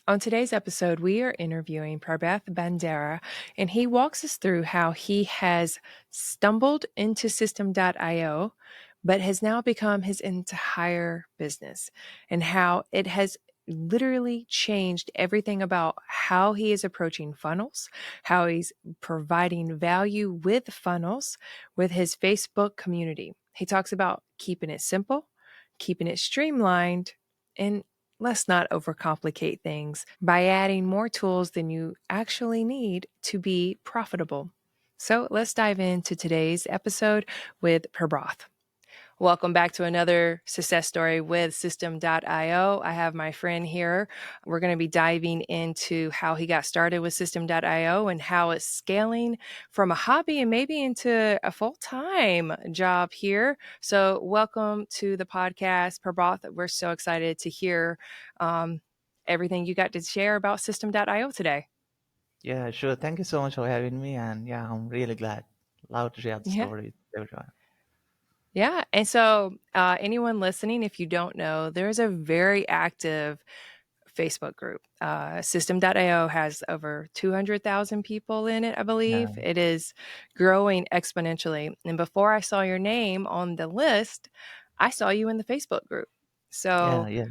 On today's episode, we are interviewing Prabrath Bandera, and he walks us through how he has stumbled into Systeme.io, but has now become his entire business, and how it has literally changed everything about how he is approaching funnels, how he's providing value with funnels with his Facebook community. He talks about keeping it simple, keeping it streamlined, and let's not overcomplicate things by adding more tools than you actually need to be profitable. So let's dive into today's episode with Prabrath. Welcome back to another success story with Systeme.io. I have my friend here. We're going to be diving into how he got started with Systeme.io and how it's scaling from a hobby and maybe into a full-time job here. So welcome to the podcast, Prabhath. We're so excited to hear everything you got to share about Systeme.io today. Yeah, sure. Thank you so much for having me. And yeah, I'm really glad. Love to share the Yeah. story with everyone. Yeah. And so, anyone listening, if you don't know, there's a very active Facebook group. Systeme.io has over 200,000 people in it, I Yeah, believe. It is growing exponentially. And before I saw your name on the list, I saw you in the Facebook group. yeah, So, yeah,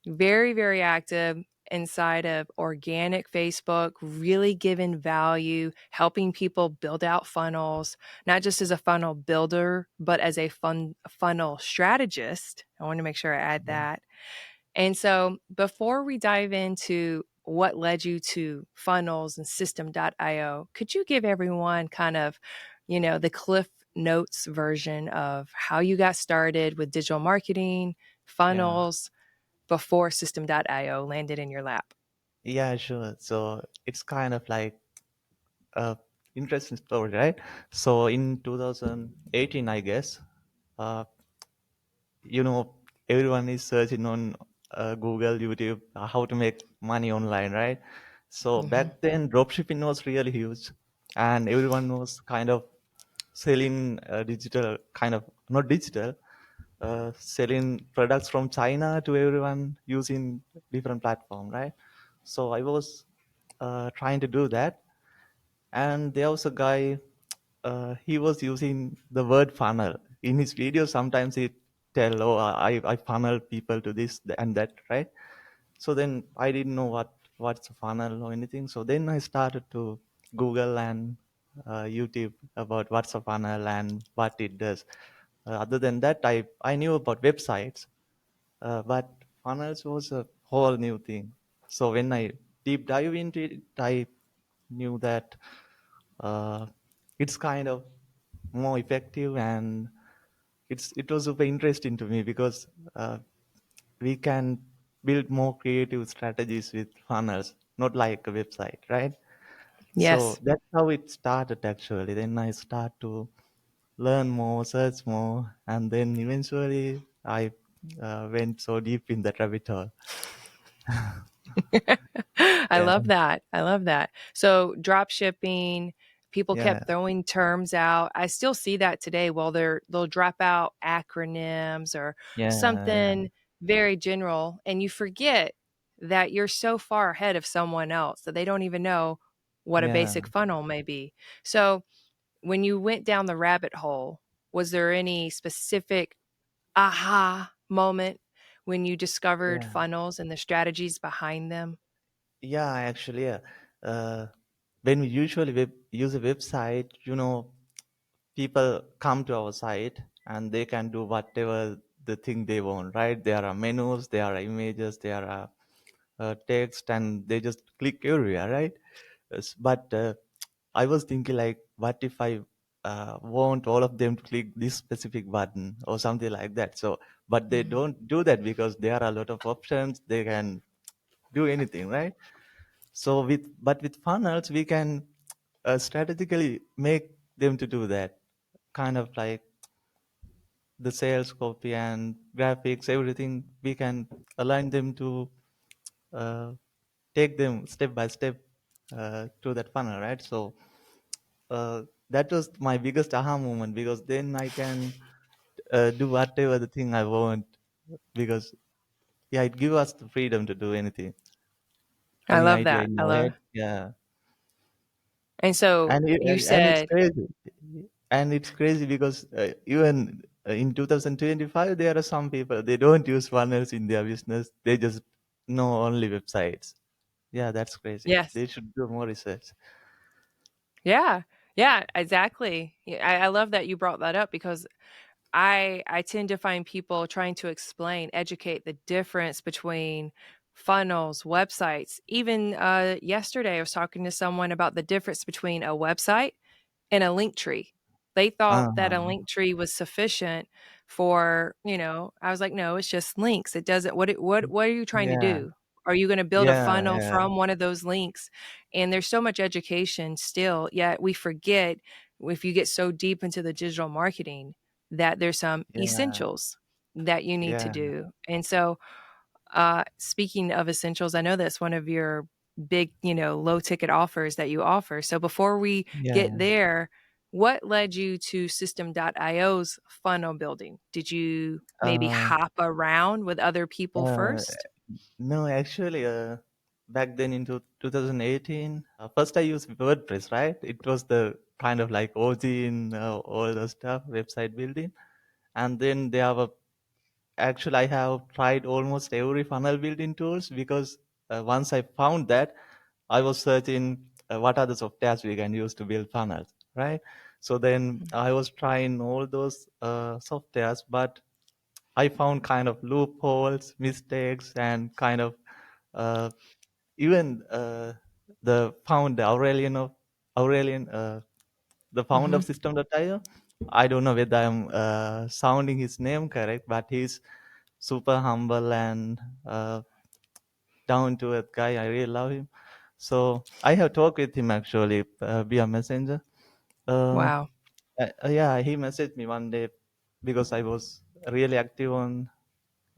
very, very active inside of organic Facebook, really giving value, helping people build out funnels, not just as a funnel builder, but as a funnel strategist. I want to make sure I add yeah, that. And so before we dive into what led you to funnels and Systeme.io, could you give everyone kind of, the Cliff Notes version of how you got started with digital marketing, yeah, funnels, before Systeme.io landed in your lap? yeah, sure. So it's kind of like a interesting story, right? So in 2018, I guess, uh, you know, everyone is searching on Google, YouTube, how to make money online, right? So Mhm. back then, dropshipping was really huge, and everyone was kind of selling digital, kind of not digital, selling products from China to everyone using different platform, right? So I was trying to do that, and there was a guy. He was using the word funnel in his video. Sometimes he tell, "Oh, I funnel people to this and that," right? So then I didn't know what's a funnel or anything. So then I started to Google and YouTube about what's a funnel and what it does. Other than that, I knew about websites, but funnels was a whole new thing. So when I deep dive into it, I knew that uh, it's kind of more effective, and it was super interesting to me because we can build more creative strategies with funnels, not like a website, right? So Yes. that's how it started actually. Then I start to learn more, search more, and then eventually I went so deep in that rabbit hole. I Yeah, love that. I love that. So drop shipping, people yeah, kept throwing terms out. I still see that today. Well, they'll drop out acronyms or yeah, something very general, and you forget that you're so far ahead of someone else that they don't even know what a yeah, basic funnel may be. So when you went down the rabbit hole, was there any specific aha moment when you discovered yeah, funnels and the strategies behind them? yeah. Actually, yeah. Uh, when we usually use a website, people come to our site and they can do whatever the thing they want, right? There are menus, there are images, there are text, and they just click everywhere, right? But I was thinking like, what if I want all of them to click this specific button or something like that? So, but they Mhm. don't do that because there are a lot of options. They can do anything, right? So with funnels, we can strategically make them to do that, kind of like the sales copy and graphics, everything. We can align them to uh, take them step by step to that funnel, right? So that was my biggest aha moment because then I can do whatever the thing I want because yeah, it gives us the freedom to do anything. I Any love idea that. in I your love head? Yeah. and so you And it's said crazy. And it's crazy because even in 2025, there are some people, they don't use funnels in their business. They just know only websites. Yeah, that's crazy. yes. They should do more research. Yeah. Yeah, exactly. Yeah, I love that you brought that up because I tend to find people trying to explain, educate the difference between funnels, websites. Even yesterday, I was talking to someone about the difference between a website in a link tree. They thought that a Uh-huh. link tree was sufficient for, I was like, "No, it's just links. It doesn't what are you trying to Yeah, do? Are you gonna build a yeah, funnel yeah, from one of those links?" And there's so much education still, yet we forget if you get so deep into the digital marketing that there's some yeah, essentials that you need to yeah, do. And so speaking of essentials, I know that's one of your big, low ticket offers that you offer. So before we get yeah. there, what led you to System.io's funnel building? Did you maybe Uh, hop around with other people uh, first? no, actually, back then in 2018, first I used WordPress, right? It was the kind of like OG in all the stuff, website building. And then there were actually, I have tried almost every funnel building tools because once I found that, I was searching what are the softwares we can use to build funnels, right? So then I was trying all those softwares, but I found kind of loopholes, mistakes, and kind of uh, even the founder Aurelian, the founder of Mhm. System.io. I don't know whether I'm sounding his name correct, but he's super humble and down to earth guy. I really love him. So I have talked with him actually via Messenger. Um, Wow. yeah, he messaged me one day because I was really active on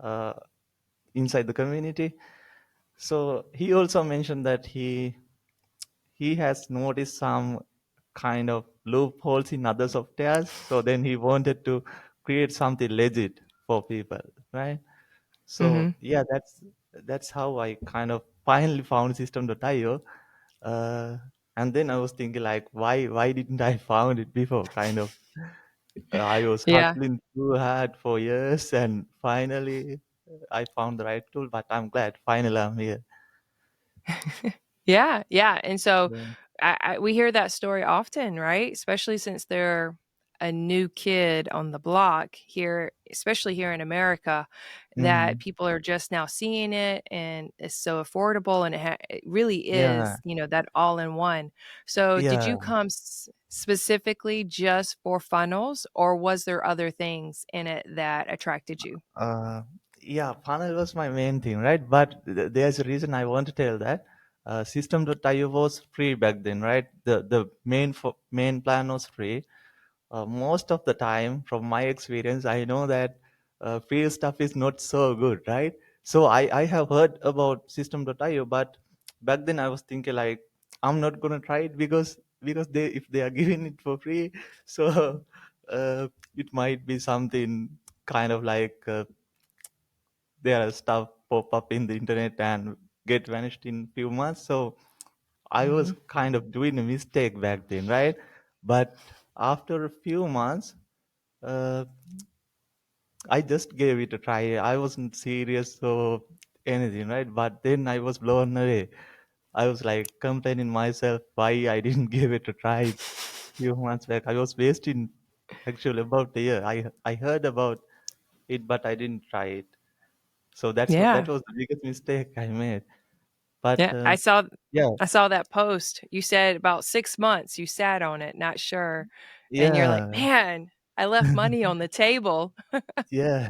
uh, inside the community. So he also mentioned that he has noticed some kind of loopholes in other softwares. So then he wanted to create something legit for people, right? So Mhm. yeah, that's how I kind of finally found System.io. And then I was thinking like, why didn't I found it before? Kind of, I was Yeah. hustling too hard for years, and finally I found the right tool. But I'm glad finally I'm here. Yeah, yeah, and so Yeah. we hear that story often, right? Especially since they're a new kid on the block here, especially here in America, that Mm, people are just now seeing it, and it's so affordable, and it really yeah. is, that all in one. So, did Yeah. you come specifically just for funnels, or was there other things in it that attracted you? Uh, yeah, funnel was my main thing, right? But there's a reason I want to tell that. System.io was free back then, right? The main plan was free. Most of the time, from my experience, I know that free stuff is not so good, right? So I have heard about System.io, but back then I was thinking like I'm not gonna try it because they if they are giving it for free, so it might be something kind of like their stuff pop up in the internet and get vanished in few months. So I was Mhm. kind of doing a mistake back then, right? But after a few months, uh, I just gave it a try. I wasn't serious or anything, right? But then I was blown away. I was like complaining myself why I didn't give it a try few months back. I was wasting actually about a year. I heard about it, but I didn't try it. So that Yeah. was the biggest mistake I made. But Yeah, yeah, I saw that post. You said about 6 months you sat on it, not sure, and you're like, yeah, "Man, I left money on the table." yeah.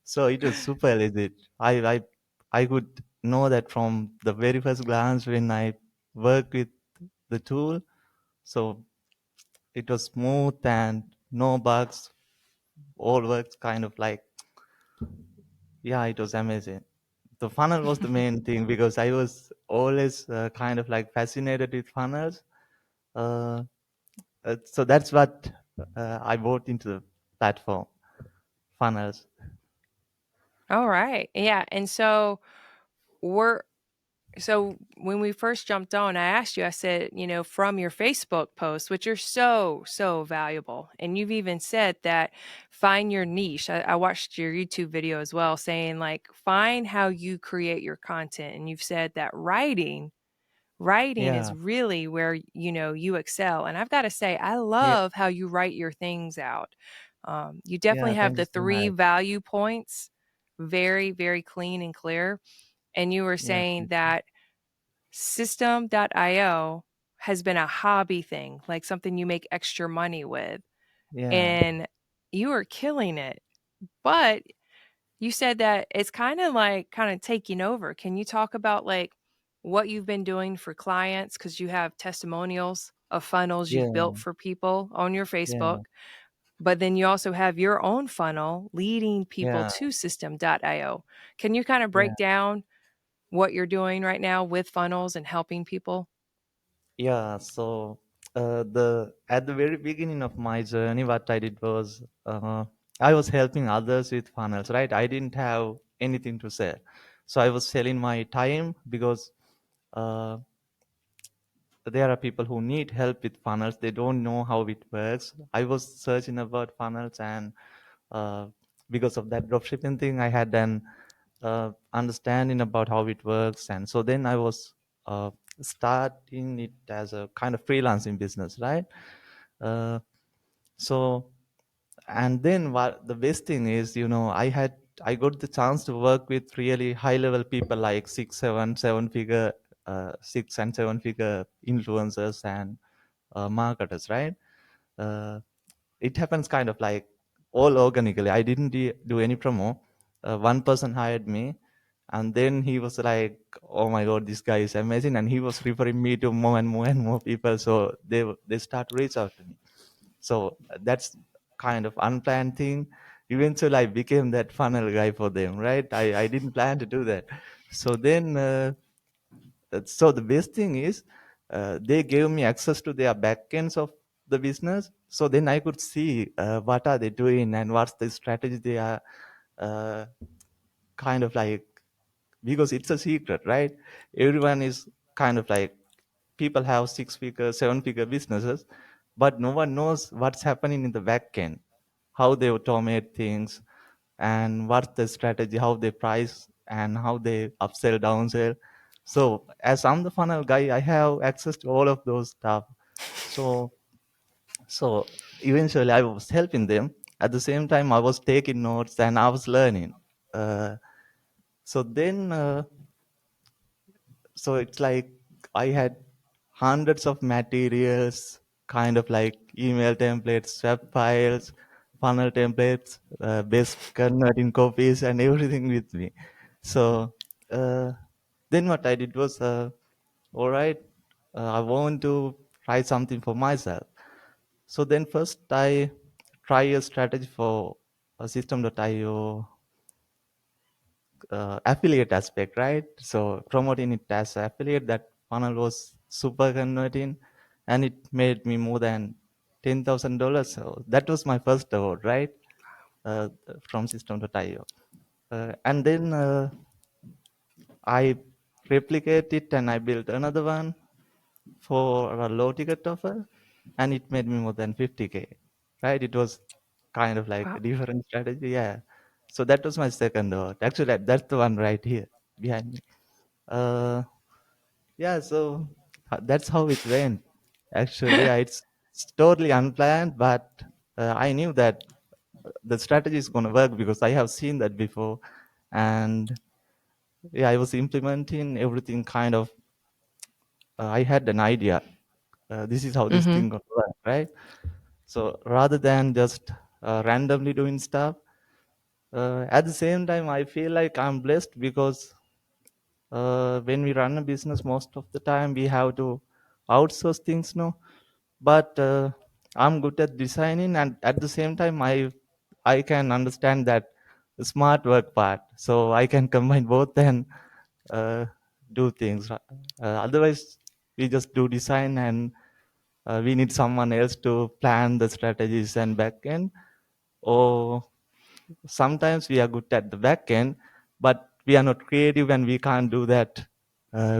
So it was super legit. I could know that from the very first glance when I worked with the tool. So it was smooth and no bugs. All works kind of like, yeah, it was amazing. The funnel was the main thing because I was always kind of like fascinated with funnels. Uh, so that's what I bought into the platform, funnels. Alright, yeah, and so were So when we first jumped on, I asked you, I said, from your Facebook posts, which are so, so valuable. And you've even said that find your niche. I watched your YouTube video as well saying, like, find how you create your content. And you've said that writing is Yeah, really where, you excel. And I've got to say, I yeah, love how you write your things out. You definitely yeah. have Thank you the so three much. value points very, very clean and clear. And you were Yeah, saying thank you. that System.io has been a hobby thing, like something you make extra money with, Yeah, and you are killing it. But you said that it's kinda taking over. Can you talk about, like, what you've been doing for clients? Because you have testimonials of funnels you've built yeah, for people on your Facebook, yeah, but then you also have your own funnel leading people yeah, to System.io. Can you kinda yeah. break down what you're doing right now with funnels and helping people? Yeah, so the at the very beginning of my journey, what I did was I was helping others with funnels, right? I didn't have anything to sell, so I was selling my time because uh, there are people who need help with funnels. They don't know how it works. I was searching about funnels, and uh, because of that dropshipping thing, I had an understanding about how it works, and so then I was starting it as a kind of freelancing business, right? uh, so and then what the best thing is, I got the chance to work with really high level people like seven figure 6 and 7 figure influencers and marketers, right? uh, it happens kind of like all organically. I didn't do any promo. One person hired me, and then he was like, "Oh my god, this guy is amazing!" And he was referring me to more and more and more people. So they start to reach out to me. So that's kind of unplanned thing. Eventually, I became that funnel guy for them, right? I didn't plan to do that. So then. So the best thing is they gave me access to their backends of the business, so then I could see what are they doing and what's the strategy they are uh, kind of like, because it's a secret, right? Everyone is kind of like, people have 6 figure 7 figure businesses, but no one knows what's happening in the back end, how they automate things, and what's the strategy, how they price, and how they upsell, downsell. So as I'm the funnel guy, I have access to all of those stuff. So so eventually I was helping them. At the same time, I was taking notes and I was learning. Uh, so then so it's like I had hundreds of materials, kind of like email templates, web files, funnel templates, best converting copies, and everything with me. So uh, then what I did was, all right, I want to try something for myself. So then first I try a strategy for a system.io affiliate aspect, right? So promoting it as affiliate, that funnel was super converting, and it made me more than $10,000. So that was my first award, right? From System.io. And then I replicate it and I built another one for a low ticket offer, and it made me more than 50K, right? It was kind of like a Wow. different strategy, yeah. So that was my second award. Actually, that's the one right here behind me. Uh, yeah, so that's how it went. Actually, yeah, it's totally unplanned, but I knew that the strategy is going to work because I have seen that before, and yeah, I was implementing everything kind of. I had an idea. This is how this Mhm. thing going to work, right? So rather than just randomly doing stuff, at the same time, I feel like I'm blessed because when we run a business, most of the time we have to outsource things, no. But I'm good at designing, and at the same time, I can understand that smart work part, so I can combine both and uh, do things. Otherwise, we just do design, and we need someone else to plan the strategies and back end. Or sometimes we are good at the back end, but we are not creative and we can't do that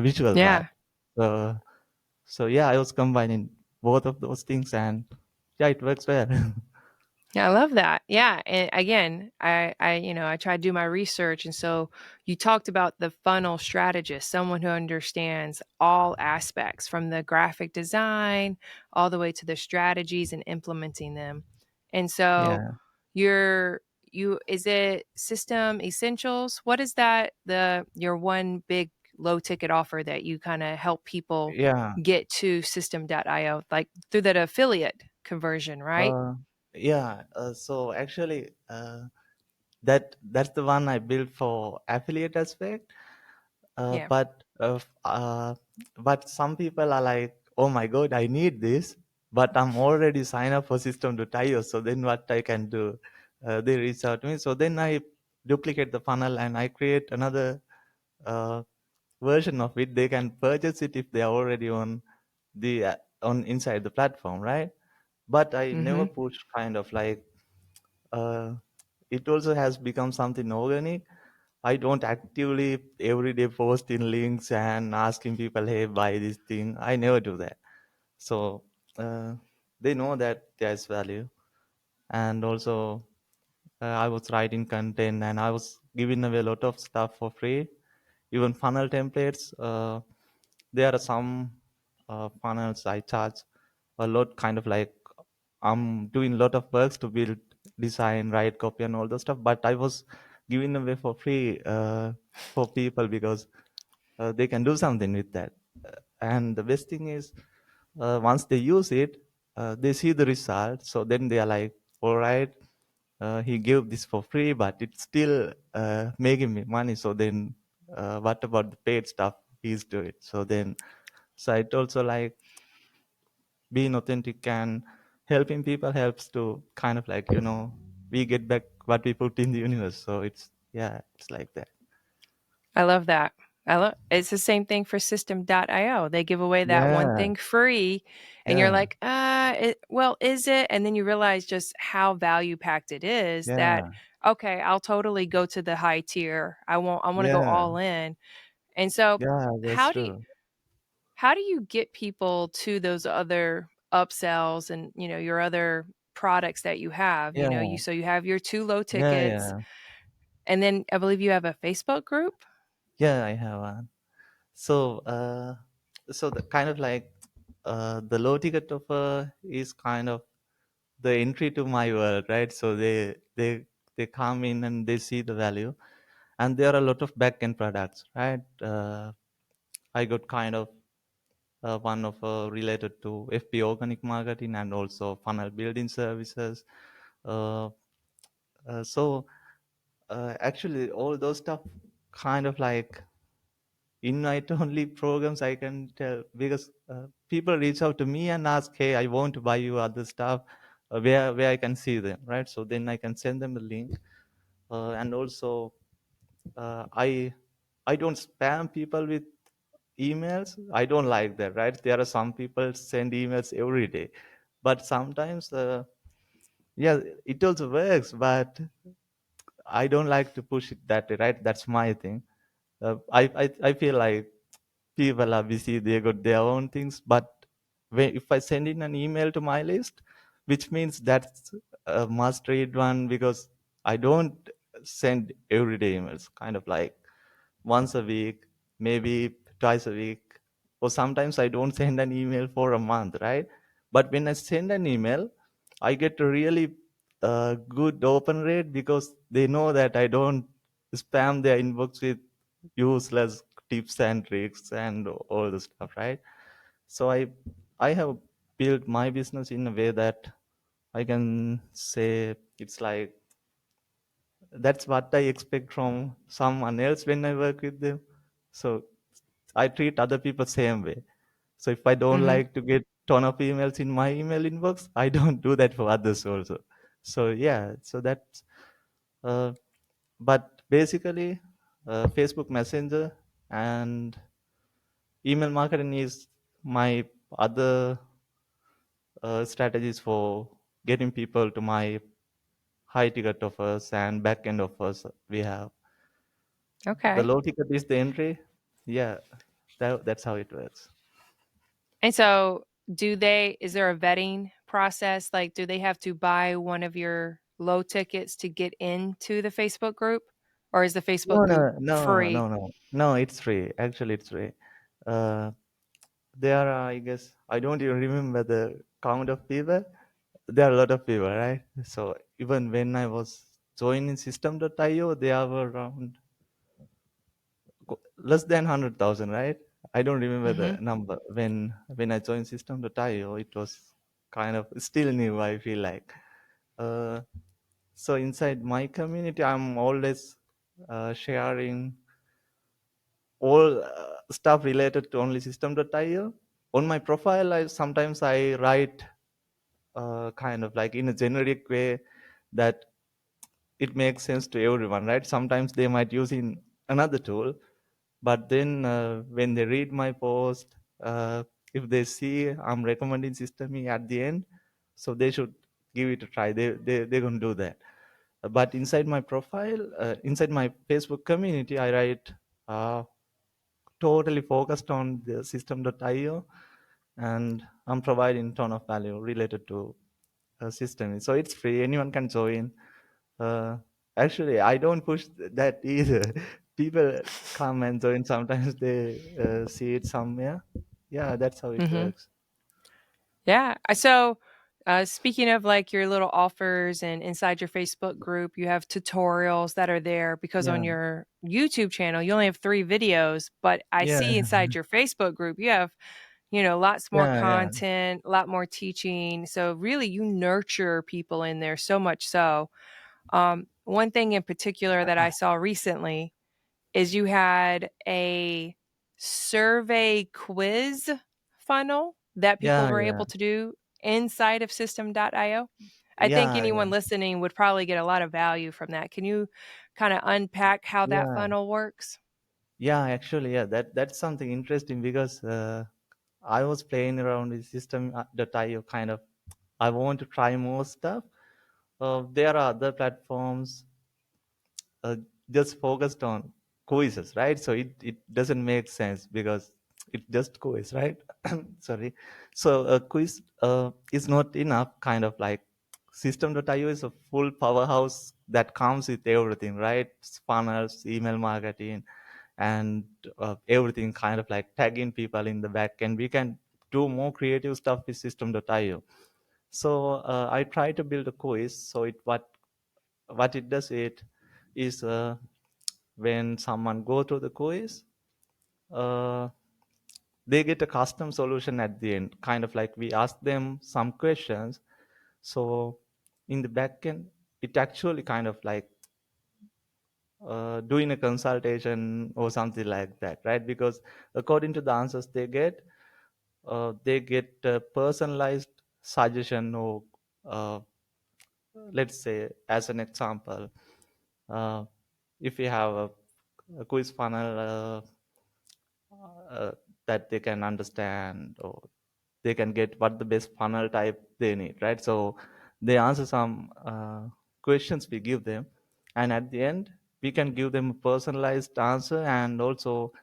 visual part. Yeah. So so yeah, I was combining both of those things, and yeah, it works well. Yeah, I love that. Yeah, and again, I try to do my research, and so you talked about the funnel strategist, someone who understands all aspects from the graphic design all the way to the strategies and implementing them. And so Yeah, your you is it System Essentials? What is that? The your one big low ticket offer that you kind of help people yeah. get to System.io, like through that affiliate conversion, right? Uh, yeah. So actually, that's the one I built for affiliate aspect. Uh, Yeah. but uh, f- uh, but some people are like, oh my god, I need this, but I'm already signed up for System.io. So then what I can do? They reach out to me. So then I duplicate the funnel and I create another uh, version of it. They can purchase it if they are already on the on inside the platform, right? But I never Mhm. push kind of like uh, it also has become something organic. I don't actively every day post in links and asking people, hey, buy this thing. I never do that. So uh, they know that there's value. And also, I was writing content and I was giving away a lot of stuff for free, even funnel templates. There are some funnels I charge a lot, kind of like I'm doing a lot of works to build, design, write, copy, and all the stuff. But I was giving away for free for people because they can do something with that. And the best thing is, once they use it, they see the result. So then they are like, all right, he gave this for free, but it's still making me money. So then, what about the paid stuff he's doing? So then, so it also like being authentic and helping people helps to kind of like, we get back what we put in the universe. So it's, yeah, it's like that. I love that. I love it's the same thing for System.io. They give away that one Yeah, thing free and you're yeah, like, well, is it?" And then you realize just how value packed it is that yeah, okay, I'll totally go to the high tier. I want to go yeah, all in. And so yeah, that's how do you true. how do you get people to those other upsells and, your other products that you have? Yeah, You have your 2 low yeah, tickets yeah, and then I believe you have a Facebook group? yeah, I have one. So, so the kind of like the low ticket offer is kind of the entry to my world, right? So they come in and they see the value, and there are a lot of back end products, right? I got kind of one of related to FB organic marketing and also funnel building services. Uh, so actually, all those stuff kind of like invite only programs, I can tell, because people reach out to me and ask, hey, I want to buy you other stuff, where I can see them, right? So then I can send them a link, and also I don't spam people with emails. I don't like that, right? There are some people send emails every day, but sometimes yeah, it also works, but I don't like to push it that way, right? That's my thing. I feel like people are busy, they got their own things, but if I send in an email to my list, which means that's a must read one, because I don't send everyday emails, kind of like once a week, maybe twice a week, or sometimes I don't send an email for a month, right? But when I send an email, I get a really good open rate, because they know that I don't spam their inbox with useless tips and tricks and all the stuff, right? So I have built my business in a way that I can say it's like that's what I expect from someone else when I work with them. So I treat other people same way. So if I don't Mhm. like to get ton of emails in my email inbox, I don't do that for others also. So yeah, so that's uh, but basically Facebook Messenger and email marketing is my other strategies for getting people to my high ticket offers and back end offers we have. The Okay. low ticket is the entry. Yeah. That's how it works. And so, is there a vetting process? Like, do they have to buy one of your low tickets to get into the Facebook group? Or is the Facebook No, group no, no, free? no, no, no. It's free. Actually, it's free. Uh, there are, I guess, I don't even remember the count of people. There are a lot of people, right? So even when I was joining System.io, there were around less than 100,000, right? I don't remember the Mhm. number. When I joined System.io, it was kind of still new, I feel like. Uh, so inside my community, I'm always sharing all stuff related to only System.io. On my profile, I write kind of like in a generic way that it makes sense to everyone, right? Sometimes they might use in another tool, but then when they read my post, if they see I'm recommending System at the end, so they should give it a try. They're gonna do that. But inside my profile, inside my Facebook community, I write uh, totally focused on the System.io, and I'm providing ton of value related to system. So it's free. Anyone can join. Uh, Actually, I don't push that either. People come and join. Sometimes they see it somewhere. Yeah, that's how it Mhm. works. Yeah. Speaking of like your little offers and inside your Facebook group, you have tutorials that are there because on Yeah, your YouTube channel, you only have 3 videos, but I yeah, see inside your Facebook group, you have, lots more yeah, yeah, content, a lot more teaching. So really you nurture people in there so much so. One thing in particular that I saw recently is you had a survey quiz funnel that people yeah, were yeah, able to do inside of System.io. I think yeah, anyone yeah, listening would probably get a lot of value from that. Can you kind of unpack how that yeah, funnel works? yeah. Actually, yeah, that's something interesting because I was playing around with System.io kind of. I want to try more stuff. There are other platforms uh, just focused on quizzes, right? So it doesn't make sense because it's just quiz, right? Sorry. So a quiz is not enough, kind of like System.io is a full powerhouse that comes with everything, right? Funnels, email marketing, and everything kind of like tagging people in the back. And we can do more creative stuff with System.io. So I try to build a quiz. So what it does it is when someone go to the quiz, uh, they get a custom solution at the end, kind of like we ask them some questions. So in the back end, it actually kind of like doing a consultation or something like that, right? Because according to the answers they get a personalized suggestion, or uh, let's say as an example, uh, if you have a quiz funnel uh, that they can understand, or they can get what the best funnel type they need, right? So they answer some questions we give them, and at the end we can give them a personalized answer. And also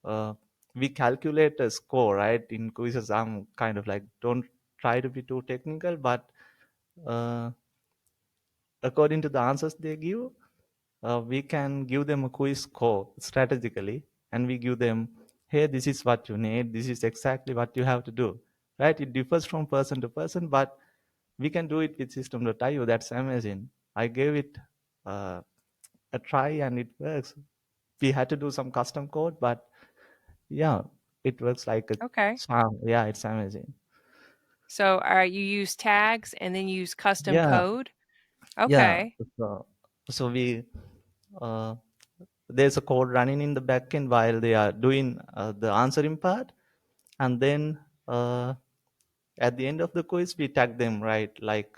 uh, we calculate a score, right? In quizzes, I'm kind of like, don't try to be too technical, but uh, according to the answers they give, we can give them a quiz score strategically, and we give them, hey, this is what you need, this is exactly what you have to do, right? It differs from person to person, but we can do it with System.io. That's amazing. I gave it uh, a try and it works. We had to do some custom code, but yeah, it works like a Okay. charm. Yeah, it's amazing. So, you use tags and then you use custom Yeah, code? yeah. Okay. So we uh, there's a code running in the backend while they are doing the answering part, and then at the end of the quiz we tag them, right? Like,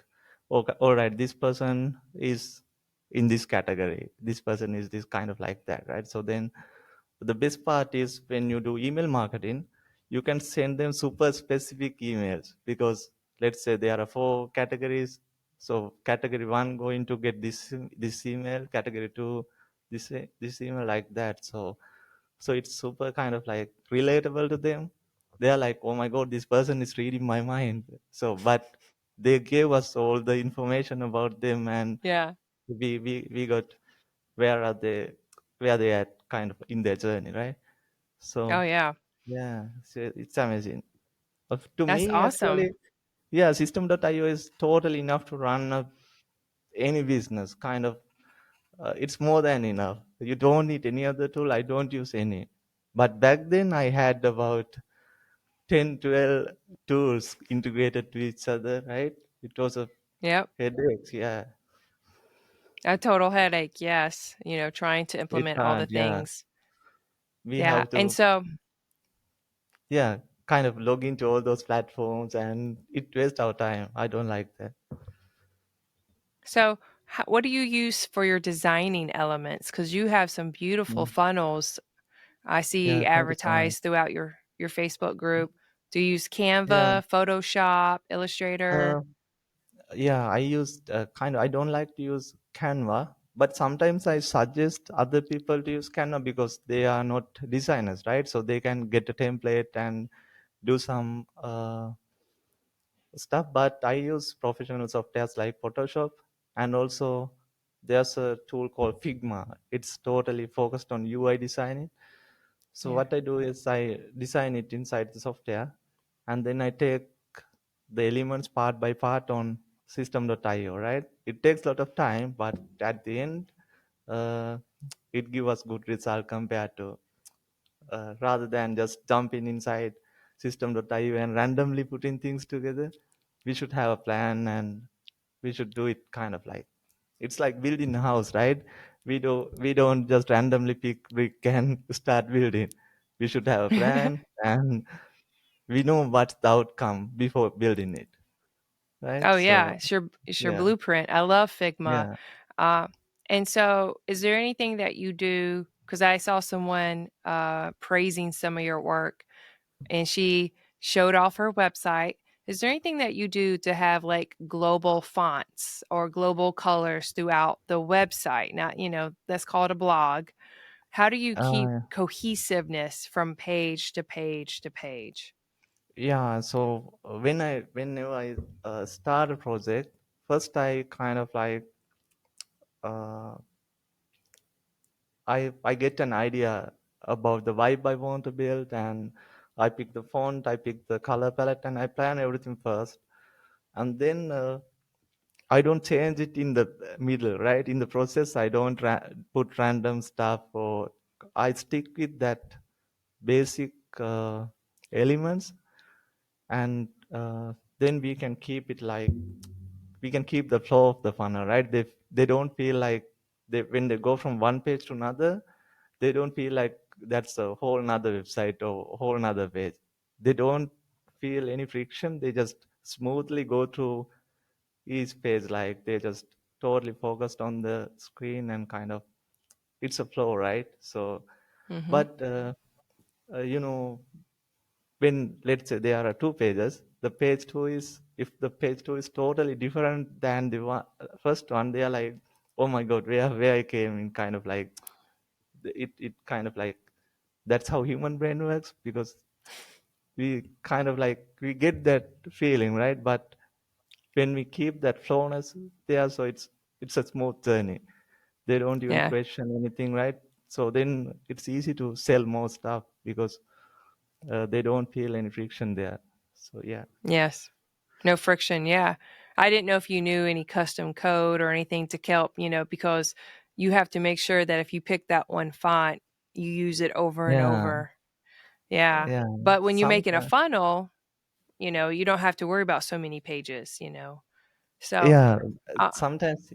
okay, all right, this person is in this category, this person is this, kind of like that, right? So then the best part is when you do email marketing, you can send them super specific emails, because let's say there are 4 categories. So category 1 going to get this email, category 2 this email, like that. So So it's super kind of like relatable to them. They're like, oh my god, this person is reading my mind. So but they gave us all the information about them, and Yeah. we got where are they, where they at kind of in their journey, right? Oh, So yeah. yeah, so it's amazing. To That's me, awesome. actually, yeah, System.io is totally enough to run any business. Kind of, it's more than enough. You don't need any other tool. I don't use any. But back then, I had about 10, 12 tools integrated to each other, right? It was a Yep. headache. Yeah, A total headache, yes, trying to it implement all the can't. Yeah, things. we Yeah, have and to, so yeah, kind of log into all those platforms, and it wastes our time. I don't like that. so what do you use for your designing elements? Because you have some beautiful Mm. funnels I see Yeah, thank you so much. advertised throughout your Facebook group. Do you use Yeah. Canva, Photoshop, Illustrator? Uh, yeah, I used kind of, I don't like to use Canva, but sometimes I suggest other people to use Canva because they are not designers, right? So they can get a template and do some stuff. But I use professional softwares like Photoshop, and also there's a tool called Figma. It's totally focused on UI designing. So Yeah. what I do is I design it inside the software, and then I take the elements part by part on System.io, right? It takes a lot of time, but at the end, uh, it gives us good result compared to rather than just jumping inside System.io and randomly putting things together. We should have a plan, and we should do it kind of like, it's like building a house, right? We don't just randomly pick brick and start building. We should have a plan, and we know what's the outcome before building it, right? Oh, yeah, So it's your yeah, blueprint. I love Figma. yeah, Uh, and so is there anything that you do? Because I saw someone, praising some of your work, and she showed off her website. Is there anything that you do to have, like, global fonts or global colors throughout the website? Not, that's called a blog. How do you keep uh, cohesiveness from page to page to page? yeah. So whenever I start a project, first I kind of like uh, I get an idea about the vibe I want to build, and I pick the font, I pick the color palette, and I plan everything first. And then I don't change it in the middle, right? In the process, I don't put random stuff, or I stick with that basic elements, and then we can keep it like, we can keep the flow of the funnel, right? They don't feel like, they when they go from one page to another, they don't feel like that's a whole another website or a whole another page. They don't feel any friction. They just smoothly go through each page, like they just totally focused on the screen, and kind of, it's a flow, right? So Mhm. but you know, when let's say there are two pages, the page two is, if the page two is totally different than the first one, they are like, oh my god, where I came in, kind of like, it kind of like, that's how human brain works, because we kind of like, we get that feeling, right? But when we keep that flowness there, so it's a smooth journey. They don't even Yeah. question anything, right? So then it's easy to sell more stuff, because they don't feel any friction there. So yeah. Yes. No friction, yeah. I didn't know if you knew any custom code or anything to help, because you have to make sure that if you pick that one font, you use it over and Yeah, over. Yeah. yeah. But when you make it a Sometimes, funnel, you don't have to worry about so many pages. So, yeah. uh, Sometimes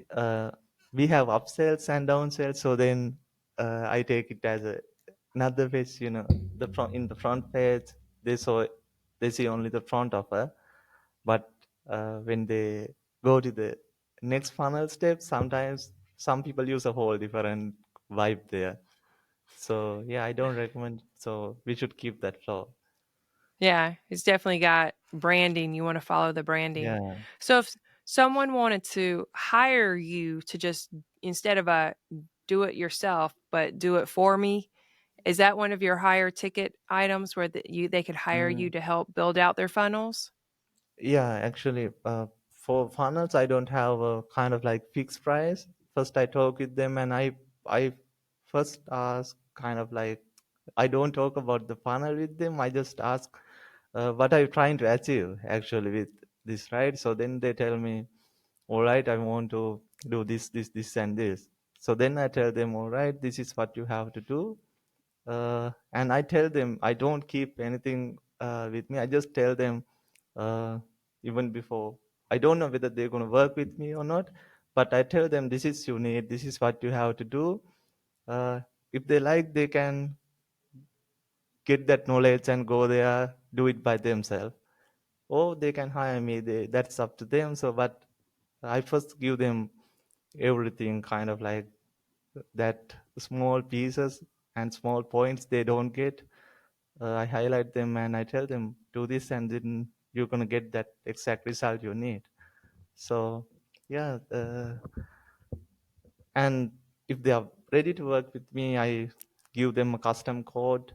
we have upsells and downsells. So then I take it as another page. The front, in the front page, they saw they see only the front offer, but when they go to the next funnel step, sometimes some people use a whole different vibe there. So yeah, I don't recommend. So we should keep that flow. yeah, it's definitely got branding. You want to follow the branding. Yeah. So if someone wanted to hire you to just, instead of a do it yourself, but do it for me, Is that one of your higher ticket items where they could hire you Mm, to help build out their funnels? yeah, actually, for funnels, I don't have a kind of like fixed price. First, I talk with them, and I first ask kind of like I don't talk about the funnel with them. I just ask what are you trying to achieve actually with this, right? So then they tell me, all right, I want to do this, and this. So then I tell them, all right, this is what you have to do. And I tell them I don't keep anything with me. I just tell them uh, even before. I don't know whether they're going to work with me or not, but I tell them this is you need, this is what you have to do. Uh, if they like, they can get that knowledge and go there, do it by themselves, or they can hire me. That's up to them. So, but I first give them everything, kind of like that small pieces and small points they don't get. I highlight them and I tell them do this, and then you're gonna get that exact result you need. So yeah, and if they are ready to work with me, I give them a custom code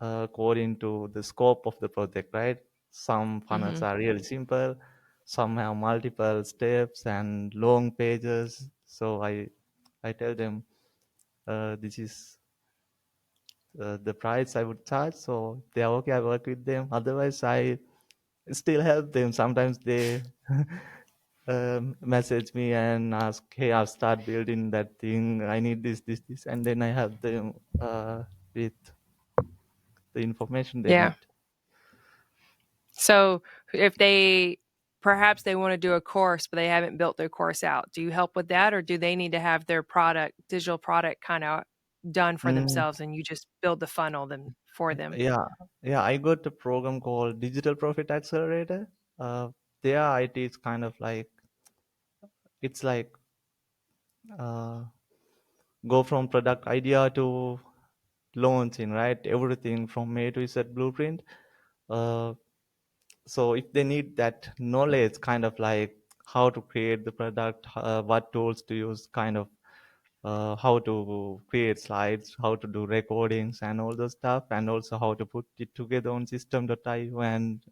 according to the scope of the project. Right? Some funnels Mhm. are really simple, some have multiple steps and long pages. So I tell them this is the price I would charge. So if they are okay, I work with them. Otherwise, I still help them. Sometimes they message me and ask, "Hey, I'll start building that thing. I need this," and then I help them with the information they Yeah. need. So if they perhaps they want to do a course, but they haven't built their course out, do you help with that, or do they need to have their product, digital product, kind of done for Mm, themselves, and you just build the funnel them for them? yeah, yeah. I got a program called Digital Profit Accelerator. Uh, their IT is kind of like it's like uh, go from product idea to launching, right? Everything from A to Z blueprint. Uh, so if they need that knowledge, kind of like how to create the product, what tools to use, kind of how to create slides, how to do recordings and all those stuff, and also how to put it together on Systeme.io, and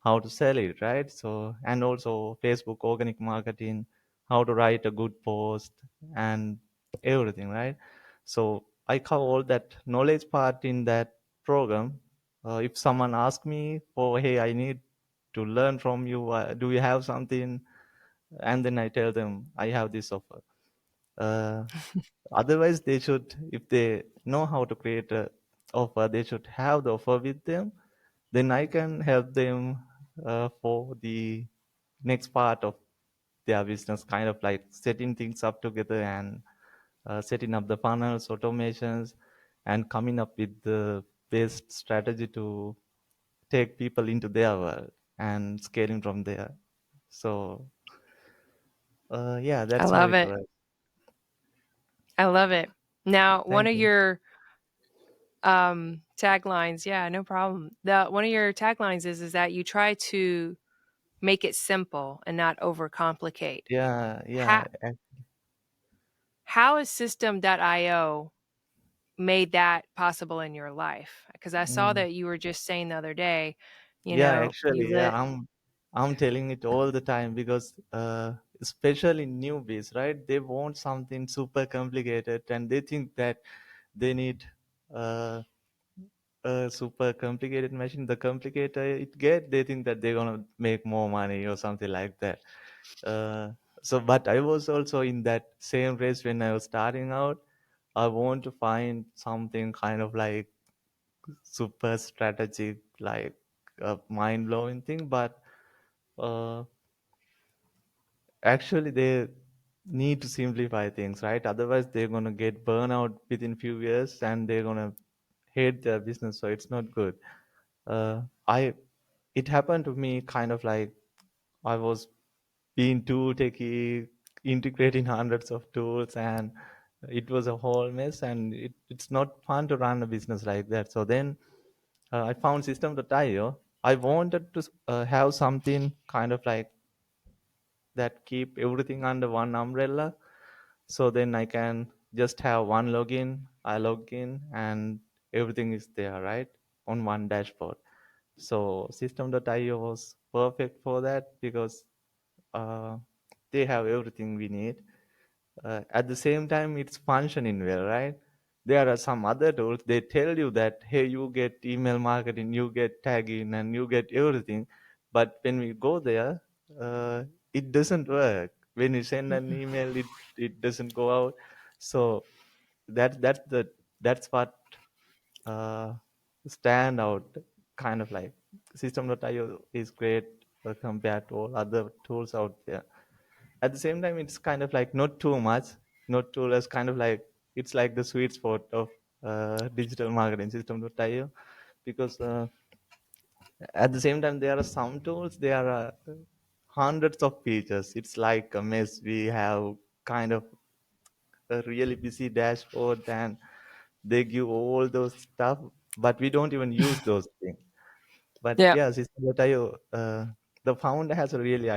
how to sell it, right? So, and also Facebook organic marketing, how to write a good post and everything, right? So I cover all that knowledge part in that program. If someone asks me for, hey, I need to learn from you, do you have something? And then I tell them I have this offer. uh, Otherwise, they should, if they know how to create a offer, they should have the offer with them. Then I can help them for the next part of their business, kind of like setting things up together and setting up the funnels, automations, and coming up with the best strategy to take people into their world and scaling from there. So yeah, I that's how love it it. works. I love it. Now, one Thank of you. your taglines, yeah, no problem. The one of your taglines is that you try to make it simple and not overcomplicate. Yeah, How yeah. how is System.io made that possible in your life? Because I saw Mm. that you were just saying the other day, Yeah, you actually, yeah, lit I'm telling it all the time because especially newbies, right? They want something super complicated and they think that they need uh, a super complicated machine. The complicated it get, they think that they're gonna make more money or something like that. Uh, so, but I was also in that same race when I was starting out. I want to find something kind of like super strategic, like a mind blowing thing, but uh, actually they need to simplify things, right? Otherwise they're going to get burnout within few years and they're going to hate their business, so it's not good. I It happened to me kind of like I was being too techy, integrating hundreds of tools, and it was a whole mess, and it's not fun to run a business like that. So then I found System.io. I wanted to have something kind of like that keep everything under one umbrella. So then I can just have one login, I log in and everything is there, right? On one dashboard. So System.io was perfect for that because uh, they have everything we need. At the same time, it's functioning well, right? There are some other tools, they tell you that, hey, you get email marketing, you get tagging, and you get everything. But when we go there, it doesn't work. When you send an email, it doesn't go out. So that's what uh, stand out, kind of like System.io is great compared to all other tools out there. At the same time, it's kind of like not too much, not too less, kind of like it's like the sweet spot of digital marketing. System.io, because at the same time there are some tools, there are hundreds of features. It's like a mess. We have kind of a really busy dashboard, and they give all those stuff, but we don't even use those things. But Yeah. yeah, System.io, the founder has a really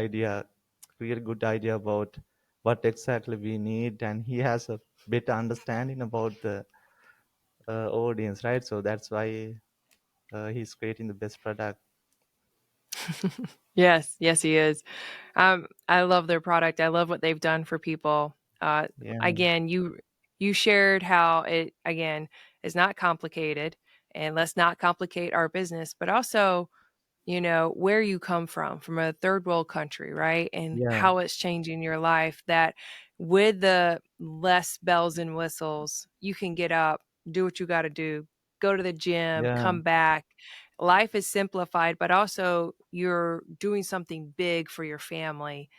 good idea about what exactly we need, and he has a better understanding about the audience, right? So that's why he's creating the best product. Yes, yes, he is. I love their product. I love what they've done for people. Yeah, Again, you shared how it again is not complicated, and let's not complicate our business, but also where you come from a third world country, right? And yeah, how it's changing your life. That with the less bells and whistles, you can get up, do what you got to do, go to the gym, yeah, come back. Life is simplified, but also you're doing something big for your family.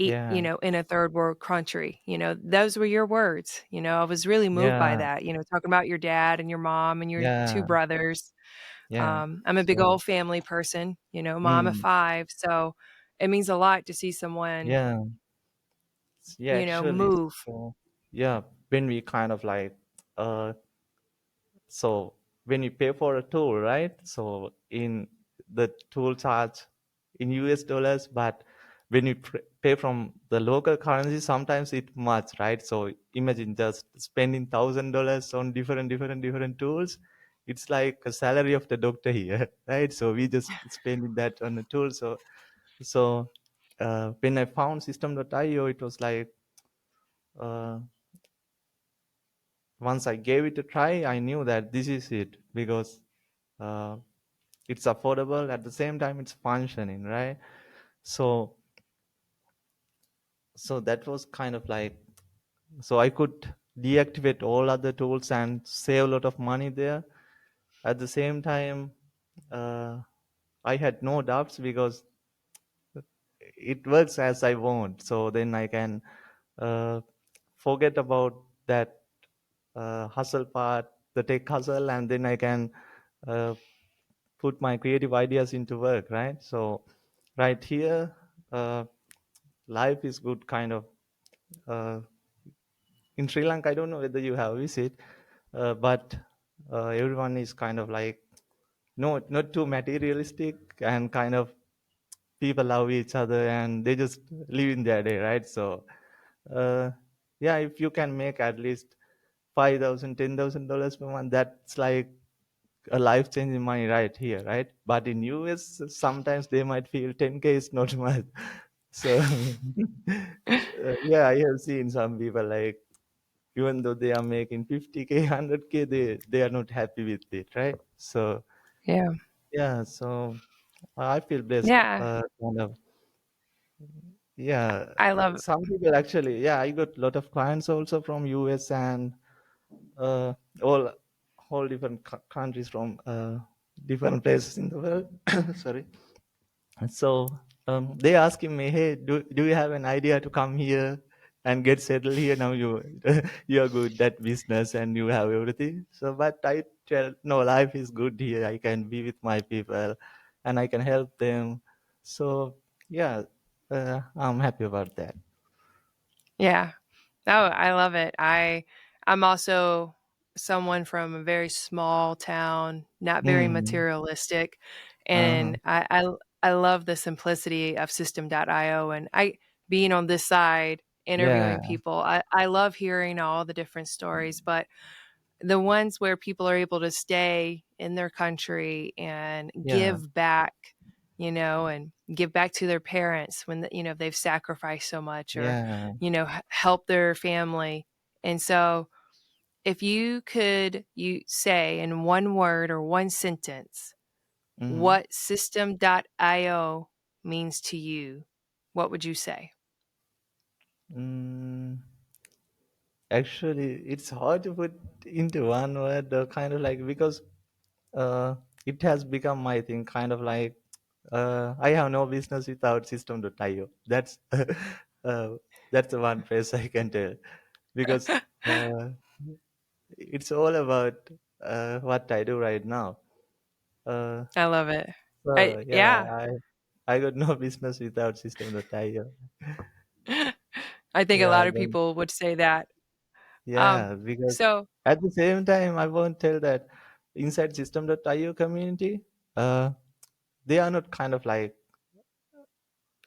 yeah, In a third world country, those were your words. I was really moved by yeah, that. Talking about your dad and your mom and your two yeah, brothers. yeah. I'm a big So, old family person, mom of mm, 5, so it means a lot to see someone, yeah, yeah. Actually, move. so yeah, when we kind of like so when you pay for a tool, right? So in the tool charge in US dollars, but when you pay from the local currency, sometimes it much, right? So imagine just spending $1,000 on different tools. It's like a salary of the doctor here, right? So we just spending that on the tool. So when I found System.io, it was like uh, once I gave it a try, I knew that this is it because uh, it's affordable, at the same time it's functioning, right? So so that was kind of like, so I could deactivate all other tools and save a lot of money there. At the same time, uh, I had no doubts because it works as I want, so then I can uh, forget about that hustle part, the tech hustle, and then I can uh, put my creative ideas into work, right? So right here, uh, life is good, kind of. uh, in Sri Lanka, I don't know whether you have visit, but everyone is kind of like not too materialistic, and kind of people love each other and they just live in their day, right? So uh, yeah, if you can make at least 5,000, $10,000 per month, that's like a life changing money right here, right? But in US, sometimes they might feel 10K is not much. So yeah, I have seen some people like, even though they are making 50K, 100K, they are not happy with it, right? So Yeah. yeah, so I feel blessed. Yeah. Kind of, yeah. I love Some people actually, yeah, I got a lot of clients also from US and uh, all all different countries from different places in the world. Sorry. So they asking me, hey, do you have an idea to come here and get settled here? Now you are good at business and you have everything. So, but I tell, no, life is good here. I can be with my people, and I can help them. So yeah, I'm happy about that. Yeah. Oh, I love it. I'm also someone from a very small town, not very Mm, materialistic, uh-huh. and I love the simplicity of System.io, and I being on this side Yeah. interviewing people. I love hearing all the different stories, but the ones where people are able to stay in their country and Yeah, give back, and give back to their parents when, they've sacrificed so much, or, yeah. help their family. And so if you say in one word or one sentence Mm-hmm. what Systeme.io means to you, what would you say? Mm, actually, it's hard to put into one word, kind of like, because uh, it has become my thing, kind of like, I have no business without System.io. Uh, that's the one phrase I can tell, because uh, it's all about what I do right now. Uh, I love it. so yeah, Yeah. I got no business without System.io. I think a Yeah, lot of then, people would say that. Um, yeah, because so at the same time, I won't tell that inside System.io community, uh, they are not kind of like,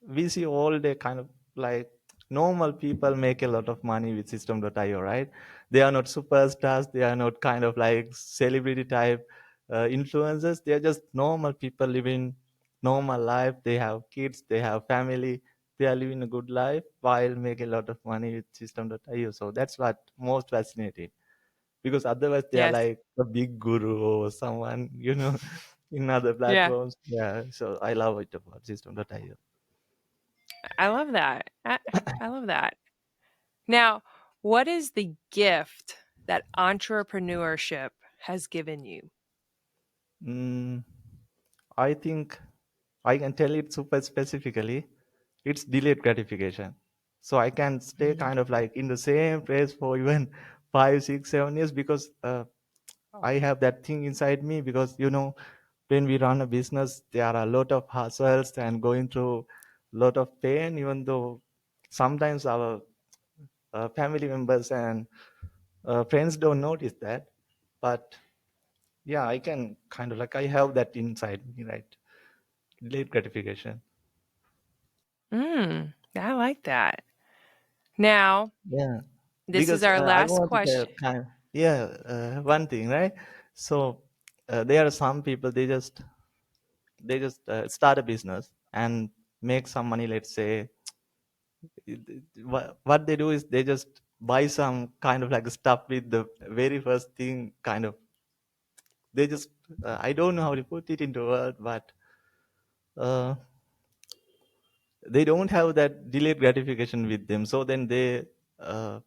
we see all day kind of like normal people make a lot of money with System.io, right? They are not superstars, they are not kind of like celebrity type influencers. They are just normal people living normal life. They have kids, they have family, they are living a good life while make a lot of money with System.io. So that's what most fascinating, because otherwise they are yes, like a big guru or someone, in other yeah, platforms. Yeah, so I love it about System.io. I love that. I love that. Now, what is the gift that entrepreneurship has given you? Mm, I think I can tell it super specifically. It's delayed gratification. So I can stay Mm. kind of like in the same place for even 5, 6, 7 years, because I have that thing inside me. Because when we run a business, there are a lot of hassles and going through a lot of pain. Even though sometimes our family members and friends don't notice that, but yeah, I can kind of like, I have that inside me, right? Delayed gratification. I like that. Now, Yeah, this is because our I last want to tell question. kind of, yeah, one thing, right? So there are some people, they just start a business and make some money. Let's say what they do is they just buy some kind of like stuff with the very first thing, kind of, they just I don't know how to put it into word, but uh, they don't have that delayed gratification with them. So then uh,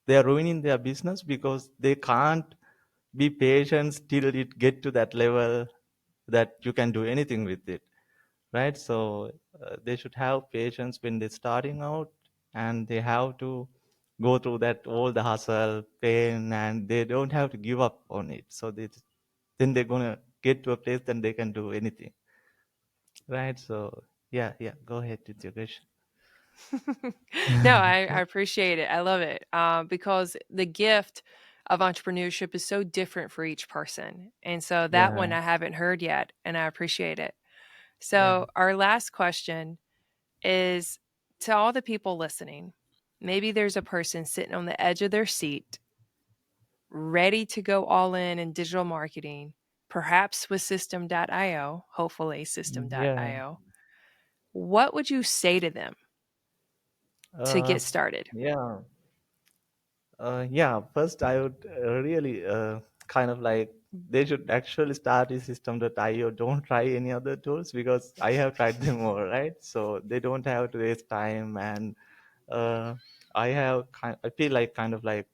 they are ruining their business because they can't be patient till it get to that level that you can do anything with it, right? So they should have patience when they're starting out, and they have to go through that all the hustle pain, and they don't have to give up on it. So then they're gonna get to a place that they can do anything, right? So yeah, yeah, go ahead with your question. No, I appreciate it. I love it, because the gift of entrepreneurship is so different for each person. And so that Yeah, one I haven't heard yet, and I appreciate it. yeah. So, our last question is to all the people listening. Maybe there's a person sitting on the edge of their seat, ready to go all in digital marketing, perhaps with System.io, hopefully Yeah. System.io. What would you say to them to Uh, get started? yeah. Yeah. First, I would really kind of like, they should actually start with System.io. Don't try any other tools, because I have tried them all, right? So they don't have to waste time. And uh, I feel like kind of like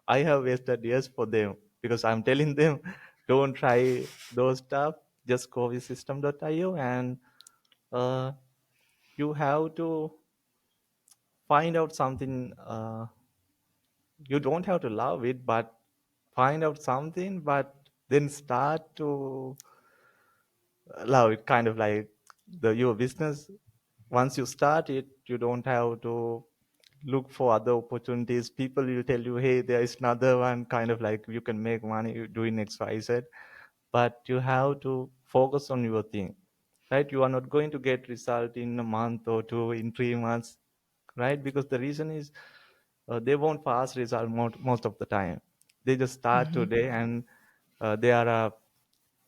I have wasted years for them, because I'm telling them don't try those stuff. Just go with System.io, and uh, you have to find out something. You don't have to love it, but find out something, but then start to love it, kind of like the your business. Once you start it, you don't have to look for other opportunities. People will tell you, hey, there is another one, kind of like you can make money doing XYZ, but you have to focus on your thing, right? You are not going to get result in a month or two, in 3 months, right? Because the reason is they won't pass result most of the time. They just start Mhm. today, and they are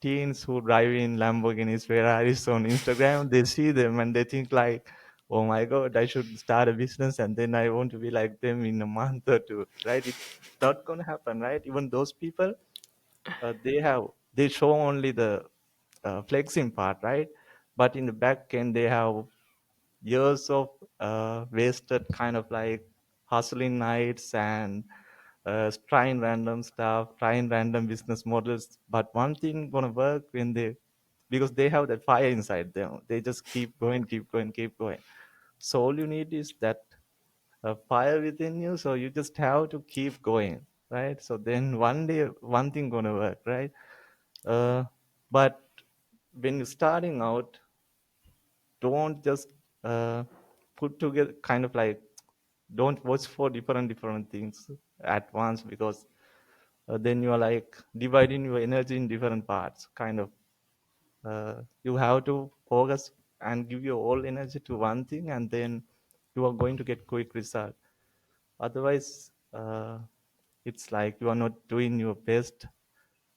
teens who drive in Lamborghinis, Ferraris on Instagram. They see them and they think like, "Oh my God, I should start a business, and then I want to be like them in a month or two." Right? It's not gonna happen, right? Even those people, they show only the flexing part, right? But in the back end, they have years of wasted kind of like hustling nights and trying random stuff, trying random business models. But one thing gonna work when they, because they have that fire inside them. They just keep going, keep going, keep going. So all you need is that fire within you. So you just have to keep going, right? So then one day, one thing gonna work, right? Uh, but when you're starting out, don't just uh, put together kind of like, don't watch for different things at once, because then you are like dividing your energy in different parts kind of. You have to focus and give your all energy to one thing, and then you are going to get quick result. Otherwise it's like you are not doing your best,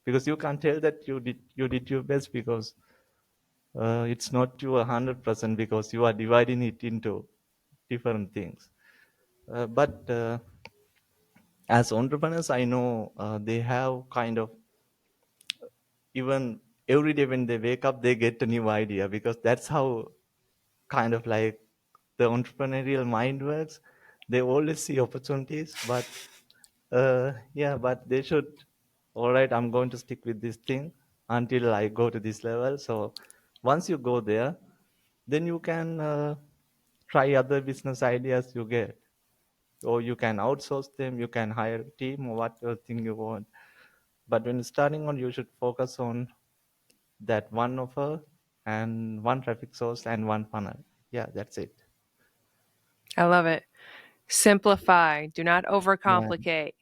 because you can't tell that you did your best, because it's not you 100%, because you are dividing it into different things. But as entrepreneurs, I know they have kind of, even every day when they wake up, they get a new idea, because that's how kind of like the entrepreneurial mind works. They always see opportunities, but yeah, but they should, all right, I'm going to stick with this thing until I go to this level. So once you go there, then you can try other business ideas you get, or you can outsource them, you can hire a team, or whatever thing you want. But when starting on, you should focus on that one offer and one traffic source and one funnel. Yeah, that's it. I love it. Simplify, do not Yeah, overcomplicate.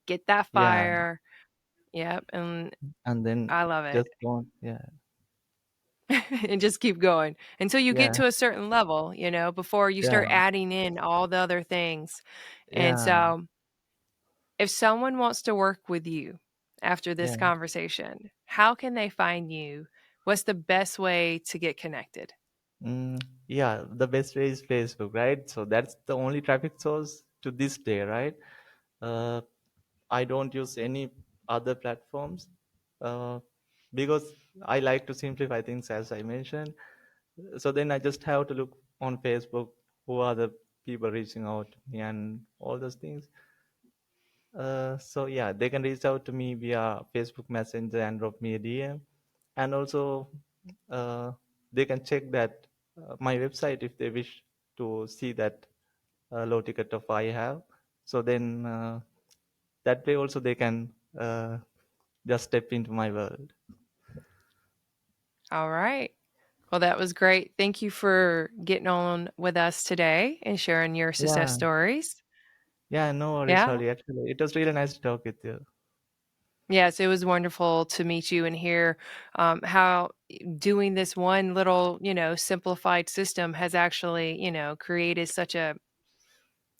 Get that yeah, fire. Yep, and and then I love it. just don't. Yeah, And just keep going until you get yeah, to a certain level, before you yeah, start adding in all the other things. And yeah, so, if someone wants to work with you after this yeah. conversation, how can they find you? What's the best way to get connected? Yeah, the best way is Facebook, right? So that's the only traffic source to this day, right? Uh, I don't use any other platforms uh, because I like to simplify things, as I mentioned. So then I just have to look on Facebook, who are the people reaching out to me and all those things. So yeah, they can reach out to me via Facebook Messenger and drop me a DM, and also uh, they can check that my website if they wish to see that low ticket of I have. So then that way also they can just step into my world. All right. Well, that was great. Thank you for getting on with us today and sharing your success Yeah, stories. yeah, no worries, Yeah. Holly. Actually, it was really nice to talk with you. Yes, it was wonderful to meet you and hear how doing this one little, simplified system has actually, created such a,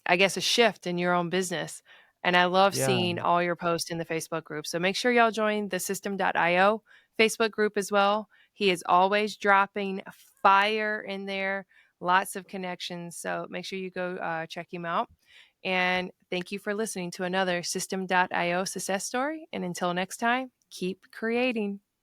I guess, a shift in your own business. And I love Yeah, seeing all your posts in the Facebook group. So make sure y'all join the Systeme.io Facebook group as well. He is always dropping fire in there, lots of connections. So make sure you go check him out. And thank you for listening to another Systeme.io success story. And until next time, keep creating.